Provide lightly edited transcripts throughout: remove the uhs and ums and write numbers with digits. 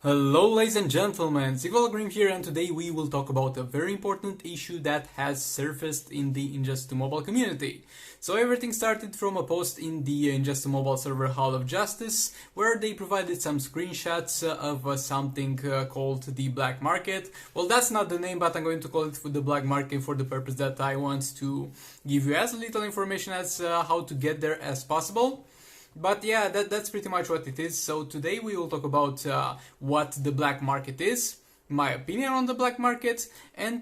Hello ladies and gentlemen, Sigvalgrim here, and today we will talk about a very important issue that has surfaced in the Injustice 2 Mobile community. So everything started from a post in the Injustice 2 Mobile server Hall of Justice, where they provided some screenshots of something called the black market. Well, that's not the name, but I'm going to call it for the black market for the purpose that I want to give you as little information as how to get there as possible. But yeah, that's pretty much what it is. So today we will talk about what the black market is, my opinion on the black market, and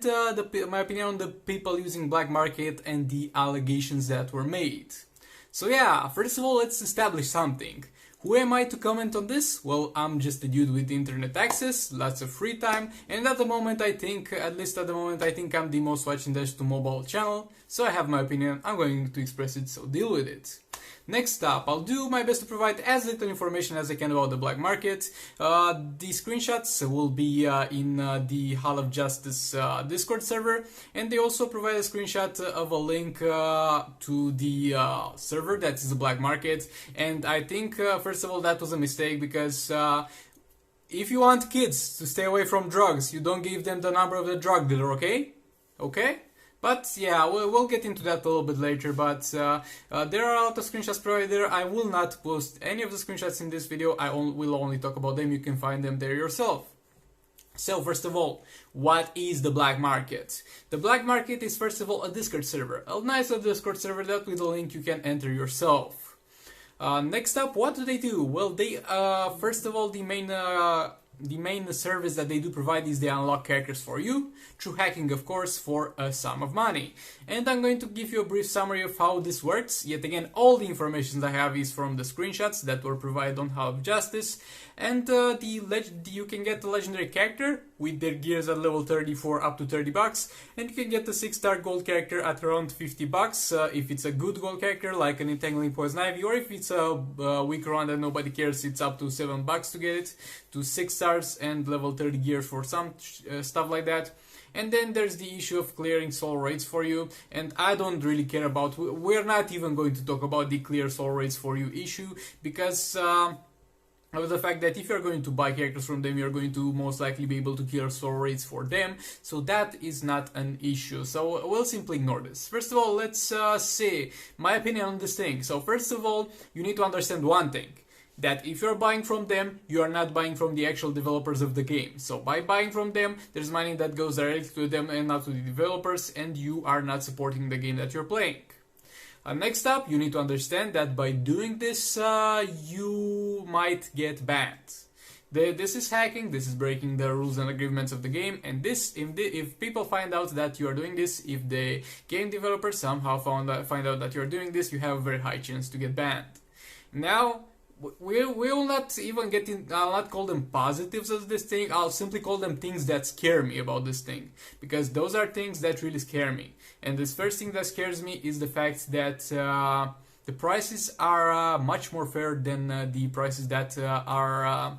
my opinion on the people using black market and the allegations that were made. So yeah, first of all, let's establish something. Who am I to comment on this? Well, I'm just a dude with internet access, lots of free time, and at the moment I think, at least at the moment, I think I'm the most watched Injustice 2 Mobile channel, so I have my opinion, I'm going to express it, so deal with it. Next up, I'll do my best to provide as little information as I can about the black market. The screenshots will be in the Hall of Justice Discord server, and they also provide a screenshot of a link to the server that is the black market. And I think, first of all, that was a mistake, because if you want kids to stay away from drugs, you don't give them the number of the drug dealer, okay? Okay? But yeah, we'll get into that a little bit later, but there are a lot of screenshots provided there. I will not post any of the screenshots in this video, I will only talk about them, you can find them there yourself. So first of all, what is the black market? The black market is first of all a Discord server, a nice little Discord server that with a link you can enter yourself. Next up, what do they do? Well, they first of all, the main service that they do provide is they unlock characters for you, through hacking of course, for a sum of money. And I'm going to give you a brief summary of how this works. Yet again, all the information I have is from the screenshots that were provided on Hall of Justice. And you can get the legendary character with their gears at level 30 for up to $30, and you can get the 6-star gold character at around $50 if it's a good gold character like an Entangling Poison Ivy, or if it's a weaker one that nobody cares, it's up to $7 to get it, to 6 stars and level 30 gears for some stuff like that. And then there's the issue of clearing soul rates for you, and I don't really care about, we're not even going to talk about the clear soul rates for you issue, because of the fact that if you're going to buy characters from them, you're going to most likely be able to clear soul rates for them, so that is not an issue, so we'll simply ignore this. First of all, let's say my opinion on this thing. So first of all, you need to understand one thing, that if you're buying from them, you are not buying from the actual developers of the game. So by buying from them, there's money that goes directly to them and not to the developers, and you are not supporting the game that you're playing. Next up, you need to understand that by doing this, you might get banned. This is hacking, this is breaking the rules and agreements of the game, and this, if people find out that you are doing this, if the game developers somehow find out that you're doing this, you have a very high chance to get banned. Now, we will not even get in, I'll not call them positives of this thing, I'll simply call them things that scare me about this thing, because those are things that really scare me. And this first thing that scares me is the fact that the prices are much more fair than the prices that are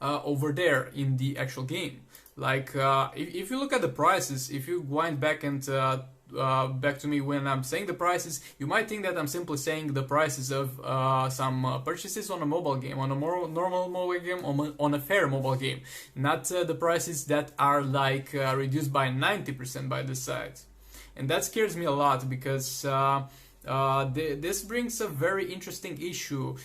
over there in the actual game. Like, if you look at the prices, if you wind back and back to me when I'm saying the prices, you might think that I'm simply saying the prices of some purchases on a mobile game, on a more normal mobile game, on a fair mobile game, not the prices that are like reduced by 90% by this site. And that scares me a lot, because this brings a very interesting issue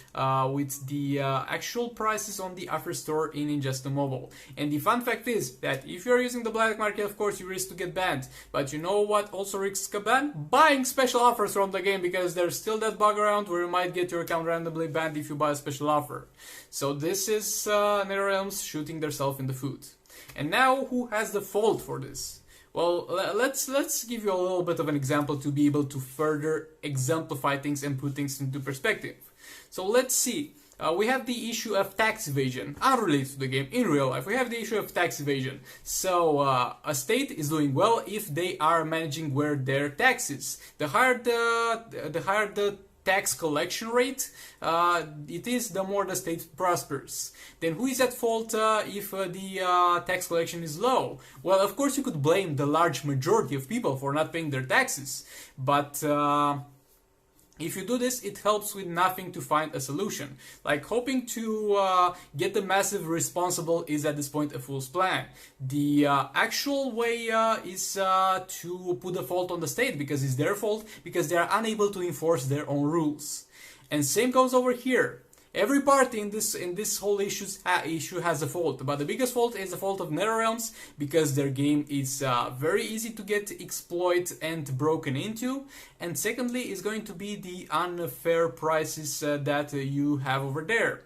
with the actual prices on the offer store in Injustice 2 Mobile. And the fun fact is that if you're using the black market, of course you risk to get banned. But you know what also risks a ban? Buying special offers from the game, because there's still that bug around where you might get your account randomly banned if you buy a special offer. So this is NetherRealms shooting themselves in the foot. And now, who has the fault for this? Well, let's give you a little bit of an example to be able to further exemplify things and put things into perspective. So let's see. We have the issue of tax evasion, unrelated to the game, in real life. We have the issue of tax evasion. So a state is doing well if they are managing where their taxes. The higher the tax collection rate it is, the more the state prospers. Then who is at fault if the tax collection is low? Well, of course you could blame the large majority of people for not paying their taxes, but If you do this, it helps with nothing to find a solution. Like hoping to get the massive responsible is at this point a fool's plan. The actual way is to put the fault on the state, because it's their fault, because they are unable to enforce their own rules. And same goes over here. Every party in this whole issue has a fault, but the biggest fault is the fault of NetherRealms, because their game is very easy to get exploited and broken into, and secondly is going to be the unfair prices that you have over there,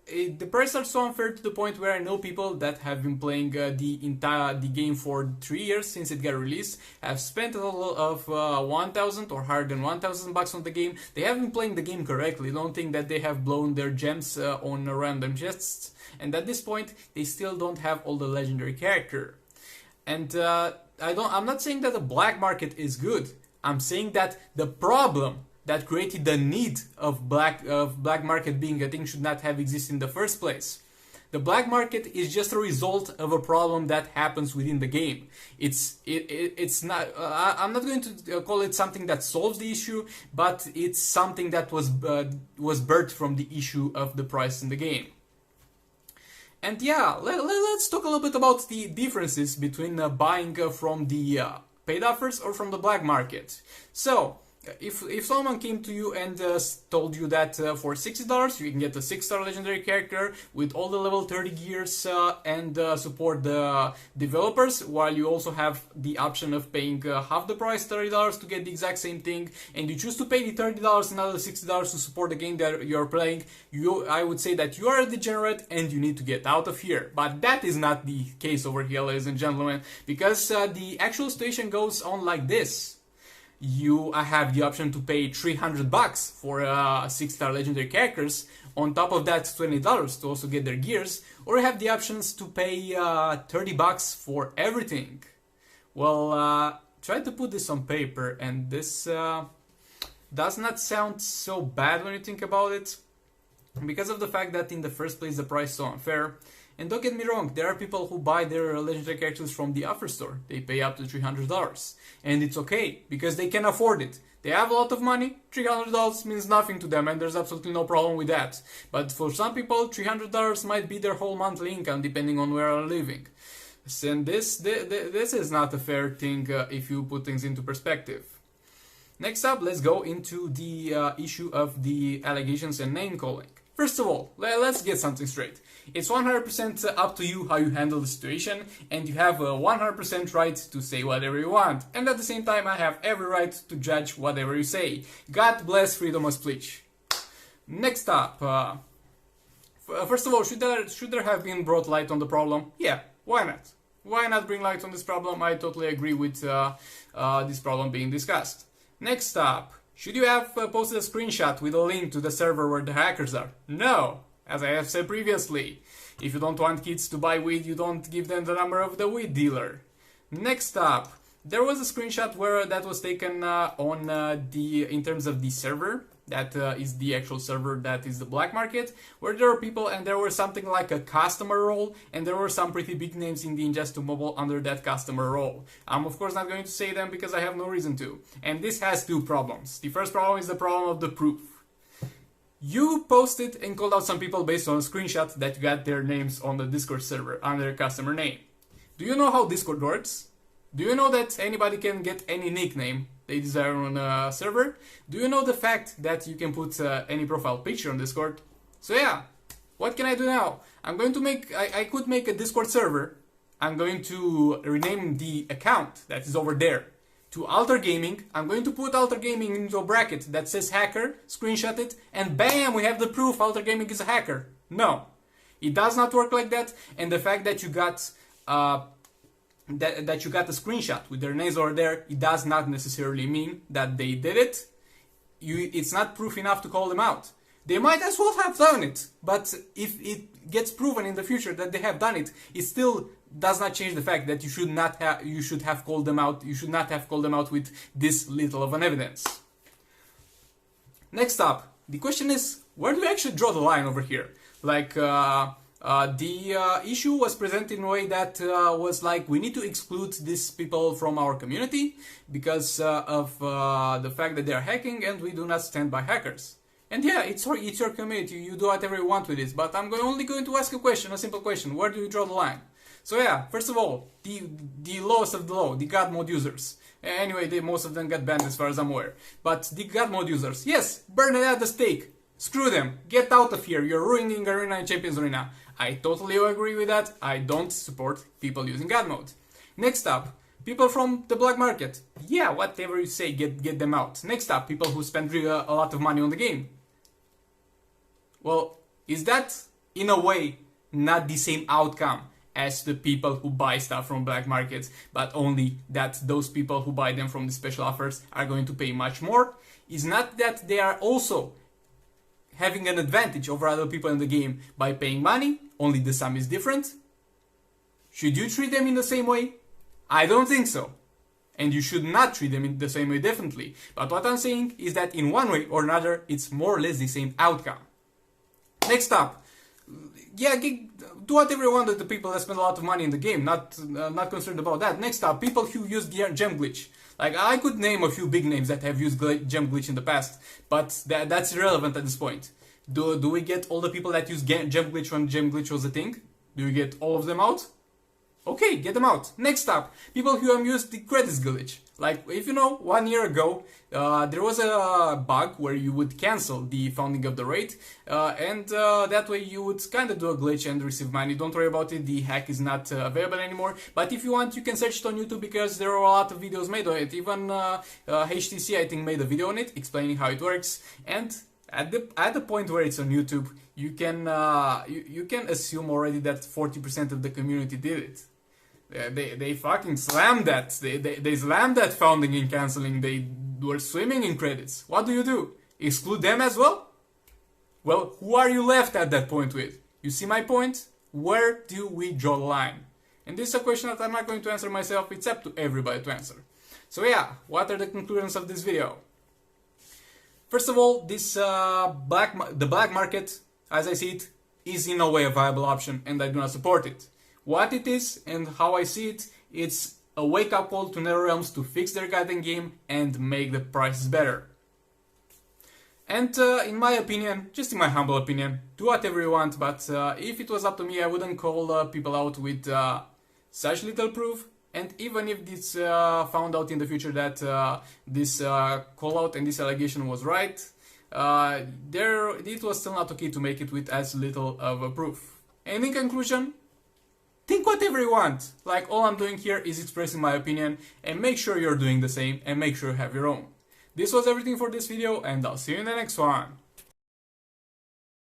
the prices are so unfair to the point where I know people that have been playing the game for 3 years since it got released, have spent a total of 1,000 or higher than 1,000 bucks on the game. They have been playing the game correctly. Don't think that they have blown their gems on random chests, and at this point they still don't have all the legendary character. And I'm not saying that the black market is good. I'm saying that the problem that created the need of black market being a thing should not have existed in the first place. The black market is just a result of a problem that happens within the game. It's not. I'm not going to call it something that solves the issue, but it's something that was birthed from the issue of the price in the game. And yeah, let's talk a little bit about the differences between buying from the paid offers or from the black market. So, if someone came to you and told you that for $60 you can get a 6-star legendary character with all the level 30 gears and support the developers, while you also have the option of paying half the price, $30, to get the exact same thing, and you choose to pay the $30 and another $60 to support the game that you're playing, I would say that you are a degenerate and you need to get out of here. But that is not the case over here, ladies and gentlemen, because the actual situation goes on like this. I have the option to pay $300 for 6-star legendary characters. On top of that, $20 to also get their gears, or I have the options to pay $30 for everything. Well, try to put this on paper, and this does not sound so bad when you think about it, because of the fact that in the first place the price is so unfair. And don't get me wrong, there are people who buy their legendary characters from the offer store. They pay up to $300. And it's okay, because they can afford it. They have a lot of money, $300 means nothing to them, and there's absolutely no problem with that. But for some people, $300 might be their whole monthly income, depending on where they're living. And this is not a fair thing if you put things into perspective. Next up, let's go into the issue of the allegations and name calling. First of all, let's get something straight. It's 100% up to you how you handle the situation, and you have a 100% right to say whatever you want. And at the same time, I have every right to judge whatever you say. God bless freedom of speech. Next up, first of all, should there have been brought light on the problem? Yeah, why not? Why not bring light on this problem? I totally agree with this problem being discussed. Next up, should you have posted a screenshot with a link to the server where the hackers are? No! As I have said previously, if you don't want kids to buy weed, you don't give them the number of the weed dealer. Next up, there was a screenshot that was taken in terms of the server. That is the actual server that is the black market, where there were people and there was something like a customer role, and there were some pretty big names in the Ingest2Mobile under that customer role. I'm of course not going to say them because I have no reason to. And this has two problems. The first problem is the problem of the proof. You posted and called out some people based on a screenshot that you got their names on the Discord server under their customer name. Do you know how Discord works? Do you know that anybody can get any nickname they desire on a server? Do you know the fact that you can put any profile picture on Discord? So yeah, what can I do now? I'm going to I could make a Discord server. I'm going to rename the account that is over there to Alter Gaming. I'm going to put Alter Gaming into a bracket that says hacker, screenshot it, and bam, we have the proof Alter Gaming is a hacker. No, it does not work like that, and the fact that you got that you got a screenshot with their names over there, it does not necessarily mean that they did it. It's not proof enough to call them out. They might as well have done it, but if it gets proven in the future that they have done it, it still does not change the fact that you should have called them out. You should not have called them out with this little of an evidence. Next up, the question is, where do we actually draw the line over here? Like, The issue was presented in a way that was like, we need to exclude these people from our community because of the fact that they are hacking, and we do not stand by hackers. And yeah, it's your community, you do whatever you want with it, but I'm only going to ask a question, a simple question: where do you draw the line? So yeah, first of all, the lowest of the low, the God mode users. Anyway, most of them got banned as far as I'm aware. But the God mode users, yes, burn it at the stake. Screw them, get out of here, you're ruining Arena and Champions Arena. I totally agree with that. I don't support people using God mode. Next up, people from the black market. Yeah, whatever you say, get them out. Next up, people who spend a lot of money on the game. Well, is that, in a way, not the same outcome as the people who buy stuff from black markets, but only that those people who buy them from the special offers are going to pay much more? Is not that they are also having an advantage over other people in the game by paying money, only the sum is different? Should you treat them in the same way? I don't think so. And you should not treat them in the same way, definitely. But what I'm saying is that in one way or another, it's more or less the same outcome. Next up, yeah, do whatever you want with the people that spend a lot of money in the game, not concerned about that. Next up, people who use the gem glitch. Like, I could name a few big names that have used gem glitch in the past, but that's irrelevant at this point. Do we get all the people that use gem glitch when gem glitch was a thing? Do we get all of them out? Okay, get them out. Next up, people who used the credits glitch. Like, if you know, 1 year ago, there was a bug where you would cancel the founding of the raid, and that way you would kind of do a glitch and receive money. Don't worry about it, the hack is not available anymore, but if you want, you can search it on YouTube because there are a lot of videos made on it. Even HTC, I think, made a video on it, explaining how it works, and at the point where it's on YouTube, you can assume already that 40% of the community did it. They fucking slammed that. They slammed that founding and canceling. They were swimming in credits. What do? Exclude them as well? Well, who are you left at that point with? You see my point? Where do we draw the line? And this is a question that I'm not going to answer myself. It's up to everybody to answer. So yeah, what are the conclusions of this video? First of all, the black market, as I see it, is in no way a viable option, and I do not support it. What it is and how I see it, it's a wake-up call to NetherRealms to fix their goddamn game and make the prices better. And in my opinion, just in my humble opinion, do whatever you want, but if it was up to me, I wouldn't call people out with such little proof. And even if it's found out in the future that this call out and this allegation was right, it was still not okay to make it with as little of a proof. And in conclusion, think whatever you want. Like, all I'm doing here is expressing my opinion, and make sure you're doing the same, and make sure you have your own. This was everything for this video, and I'll see you in the next one.